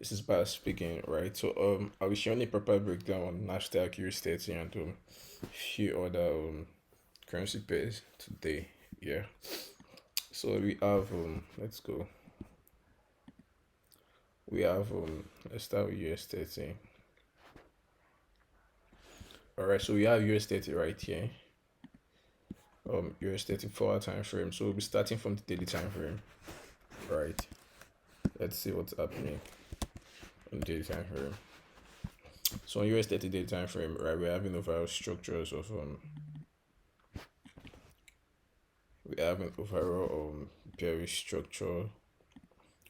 This is Bas speaking, right? So I'll be sharing a proper breakdown on NASDAQ US30 and few other currency pairs today. Yeah. So we have let's go. We have let's start with US30. Alright, so we have US30 right here. US30 4 hour time frame. So we'll be starting from the daily time frame. Right. Let's see what's happening on the daily time frame. So on US30 daily time frame, right, we're having overall structures of we have an overall bearish structure,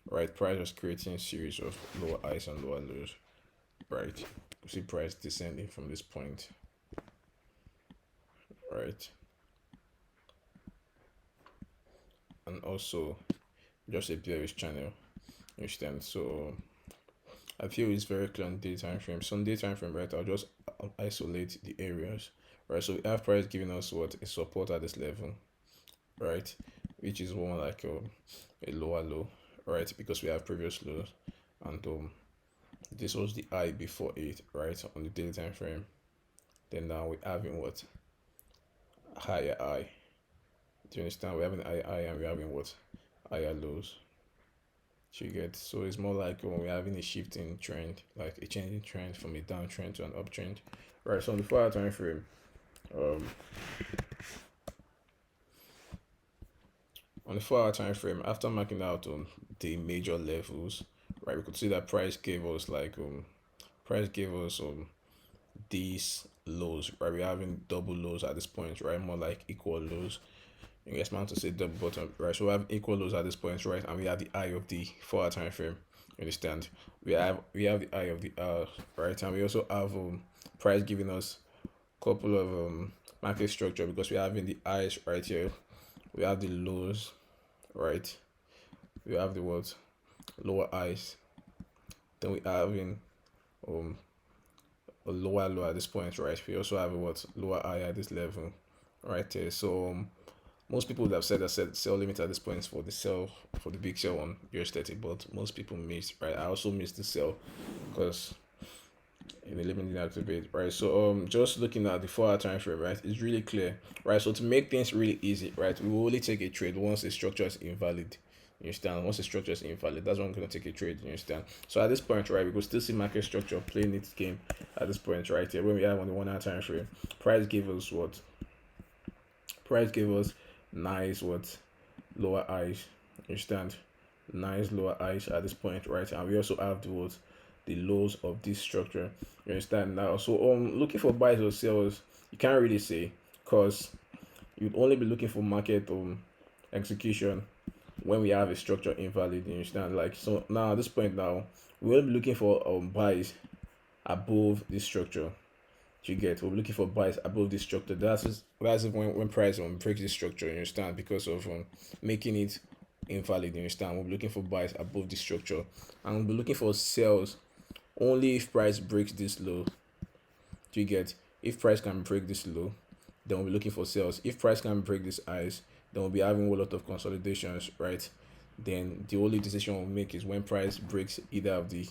right? Price was creating a series of lower highs and lower lows, right? You see price descending from this point, right? And also just a bearish channel, you understand? So I feel it's very clear on day time frame. So on day time frame, right, I'll just isolate the areas, right? So we have price giving us what a support at this level, right? Which is more like a lower low, right? Because we have previous lows, and this was the high before it, right? On the daily time frame. Then now we're having what higher high. Do you understand? We're having higher high and we're having what higher lows. Do you get? So it's more like when we're having a shifting trend, like a changing trend from a downtrend to an uptrend, right? So on the 4 hour time frame, um, on the 4 hour time frame, after marking out on the major levels, right, we could see that price gave us these lows, right? We're having double lows at this point, right? More like equal lows. You guys meant to say double bottom, right? So we have equal lows at this point, right? And we have the eye of the 4 hour time frame. You understand? We have the eye of the hour, right? And we also have price giving us a couple of market structure because we're having the eyes right here. We have the lows, right? We have the what lower eyes. Then we are having um a lower low at this point, right? We also have a what lower high at this level, right here. So most people would have said that sell limit at this point is for the sell for the big sell on US30, but most people miss, right? I also missed the sell because in the limited activate, right? So just looking at the 4 hour time frame, right, it's really clear, right? So to make things really easy, right, we will only take a trade once the structure is invalid. You understand? Once the structure is invalid, that's when I'm gonna take a trade. You understand? So at this point, right, we could still see market structure playing its game at this point, right here. When we have on the 1 hour time frame, price gave us what? Price gave us nice what lower highs. You understand? Nice lower highs at this point, right? And we also have the lows of this structure. You understand now? So looking for buys or sells, you can't really say because you'd only be looking for market execution when we have a structure invalid. You understand? Like so now at this point now, we will be looking for buys above this structure. You get? We're looking for buys above this structure. That's when price breaks this structure. You understand? Because of making it invalid. You understand? We'll be looking for buys above the structure, and we'll be looking for sells only if price breaks this low. Do you get? If price can break this low, then we'll be looking for sales. If price can break this highs, then we'll be having a lot of consolidations, right? Then the only decision we'll make is when price breaks either of the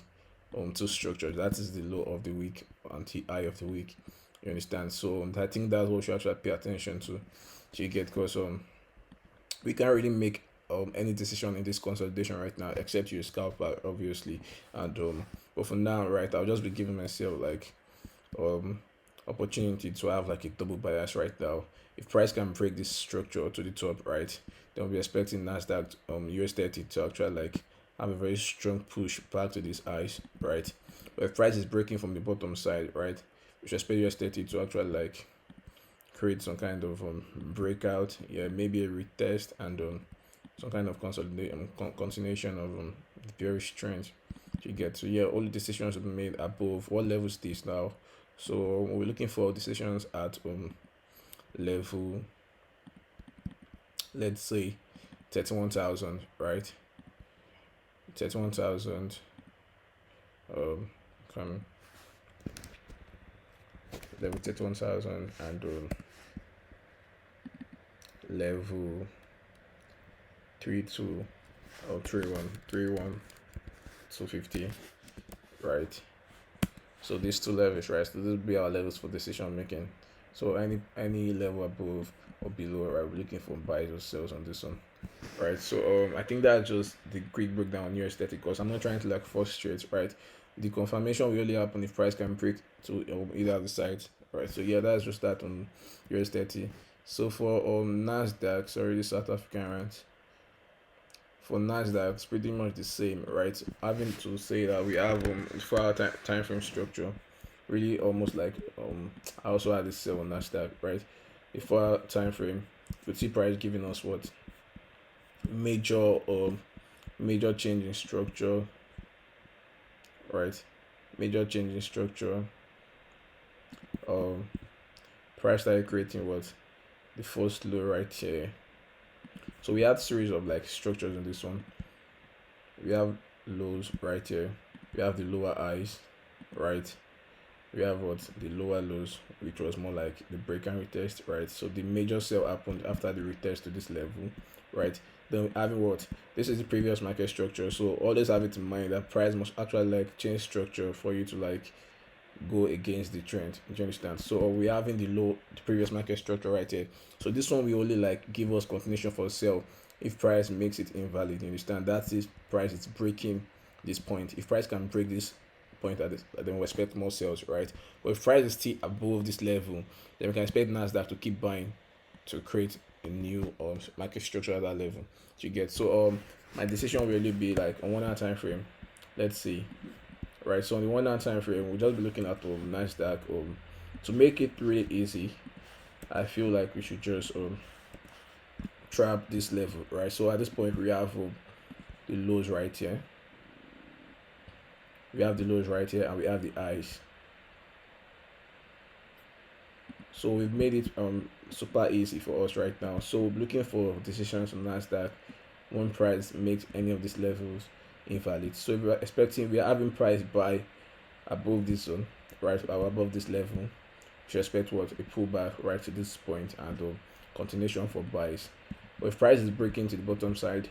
two structures. That is the low of the week and the high of the week. You understand? So I think that's what we should actually pay attention to. Do you get? Because we can't really make any decision in this consolidation right now except you scalp obviously, and but for now, right, I'll just be giving myself like um opportunity to have like a double bias right now. If price can break this structure to the top, right, then we'll be expecting NASDAQ US30 to actually like have a very strong push back to these highs, right? But if price is breaking from the bottom side, right, we should expect US30 to actually like create some kind of breakout, yeah, maybe a retest and some kind of consolidation, continuation of the bearish trend. You get, so yeah, all the decisions will be made above what level is this now. So we're looking for decisions at level, let's say 31,000, right? 31,000 um come level 31,000 and level 32 or 31 250. right? So these two levels, right? So this will be our levels for decision making. So any level above or below, right? We're looking for buys or sells on this one, right? So I think that's just the quick breakdown on US30 because I'm not trying to like frustrate, right? The confirmation will only happen if price can break to either of the sides, right? So yeah, that's just that on US30. So for NASDAQ, sorry, the South African rand. For NASDAQ, it's pretty much the same, right? Having to say that we have for our time frame structure, really almost like I also had this sell on NASDAQ, right? The 4 hour time frame, we see price giving us what major major change in structure, right? Major change in structure. Um, price started creating what the first low right here. So we had series of like structures in this one. We have lows right here. We have the lower highs, right? We have what the lower lows, which was more like the break and retest, right? So the major sell happened after the retest to this level, right? Then having what this is the previous market structure, so always have it in mind that price must actually like change structure for you to like go against the trend. Do you understand? So we having the previous market structure right here. So this one will only like give us continuation for sell if price makes it invalid. You understand? That is price is breaking this point. If price can break this point at this, then we expect more sales, right? But if price is still above this level, then we can expect NASDAQ to keep buying to create a new market structure at that level. You get so my decision will really be like on 1 hour time frame. Let's see, right? So on the 1 hour time frame, we'll just be looking at NASDAQ. To make it really easy, I feel like we should just trap this level, right? So at this point, we have the lows right here. We have the lows right here, and we have the highs. So we've made it super easy for us right now. So looking for decisions on NASDAQ when price makes any of these levels invalid. So we are having price buy above this zone, right, or above this level. We should expect what a pullback right to this point and continuation for buys. But if price is breaking to the bottom side,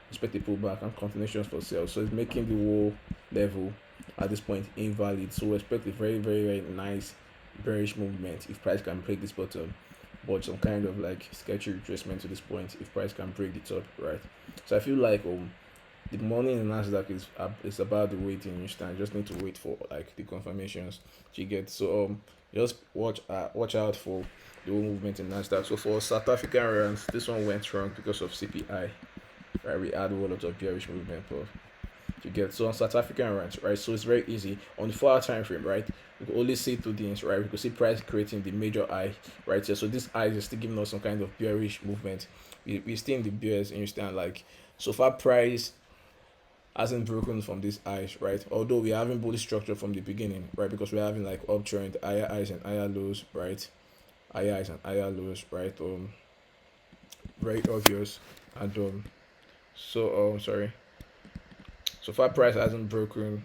expect a pullback and continuations for sales. So it's making the whole level at this point invalid. So we expect a very very very nice bearish movement if price can break this bottom, but some kind of like sketchy retracement to this point if price can break the top, right? So I feel like the money in NASDAQ is about the waiting. You understand? Just need to wait for like the confirmations you get. So just watch out for the whole movement in NASDAQ. So for South African rands, this one went wrong because of CPI. Right, we had a whole lot of bearish movement, but you get so on South African rands, right? So it's very easy on the 4 hour time frame, right? We can only see two things, right? We can see price creating the major high right here. So this high is still giving us some kind of bearish movement. We still in the bears, you understand? Like so far, price hasn't broken from these highs, right? Although we are having bullish structure from the beginning, right? Because we're having like uptrend, higher highs and higher lows, right? Higher highs and higher lows, right? Very obvious. And sorry. So far price hasn't broken.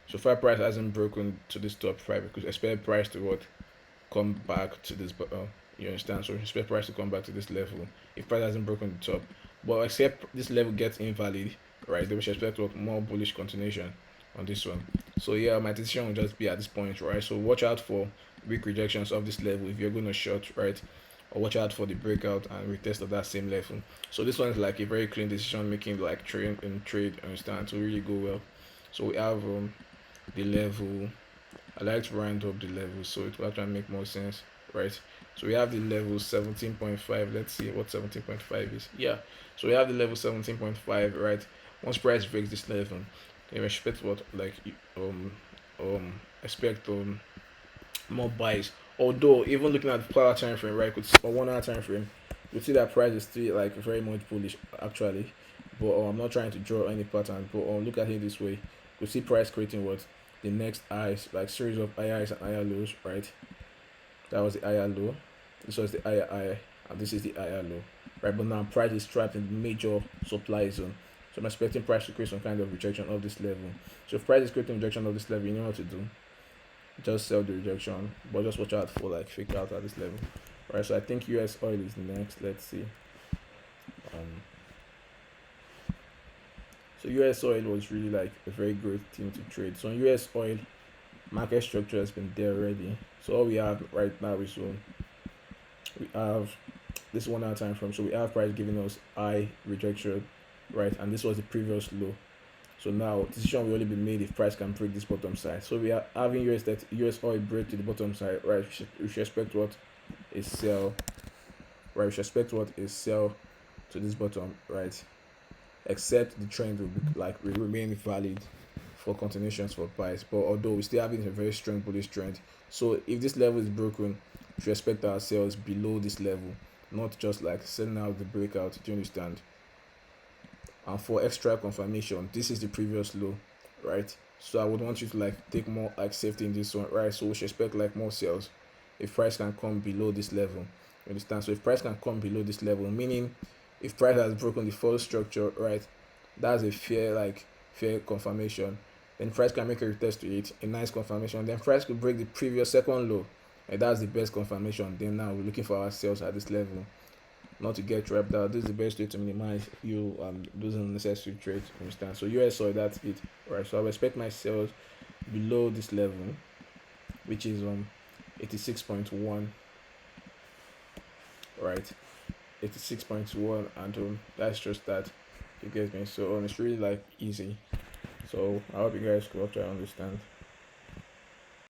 So far price hasn't broken to this top five because expect price to what come back to this, but you understand? So expect price to come back to this level if price hasn't broken the top. But except this level gets invalid, right? Then we should expect what more bullish continuation on this one. So yeah, my decision will just be at this point, right? So watch out for weak rejections of this level if you're going to short, right? Or watch out for the breakout and retest of that same level. So this one is like a very clean decision making, like trade, understand, to really go well. So we have the level. I like to round up the levels so it will actually make more sense, right? So we have the level 17.5. Let's see what 17.5 is. Yeah, so we have the level 17.5, right? Once price breaks this level, then we expect what like expect more buys. Although even looking at the power time frame, right, or 1 hour time frame, you see that price is still like very much bullish actually. But I'm not trying to draw any pattern. But look at it this way, you see price creating what the next highs, like series of higher highs and higher lows, right? That was the higher low. This was the higher high, and this is the higher low, right? But now price is trapped in the major supply zone. So I'm expecting price to create some kind of rejection of this level. So if price is creating rejection of this level, you know what to do. Just sell the rejection, but just watch out for like fake out at this level, right? So I think US oil is next. Let's see. So US oil was really like a very great thing to trade. So US oil market structure has been there already. So all we have right now is we have this 1 hour time frame. So we have price giving us high rejection, right? And this was the previous low. So now decision will only be made if price can break this bottom side. So we are having US oil break to the bottom side, right? We should expect what is sell, right? We should expect what is sell to this bottom, right? Except the trend will be like will remain valid for continuations for price. But although we're still having a very strong bullish trend, so if this level is broken, we should expect our sales below this level, not just like sending out the breakout. Do you understand? And for extra confirmation, this is the previous low, right? So I would want you to like take more like safety in this one, right? So we should expect like more sales if price can come below this level. You understand? So if price can come below this level, meaning if price has broken the false structure, right, that's a fair confirmation. Then price can make a retest to it, a nice confirmation. Then price could break the previous second low, and that's the best confirmation. Then now we're looking for our sales at this level, not to get trapped out. This is the best way to minimize you losing unnecessary trades. Understand? So US oil, that's it, right? So I will expect my sales below this level, which is 86.1, right? 86.1, and that's just that. You get me? So it's really like easy. So I hope you guys could try to understand.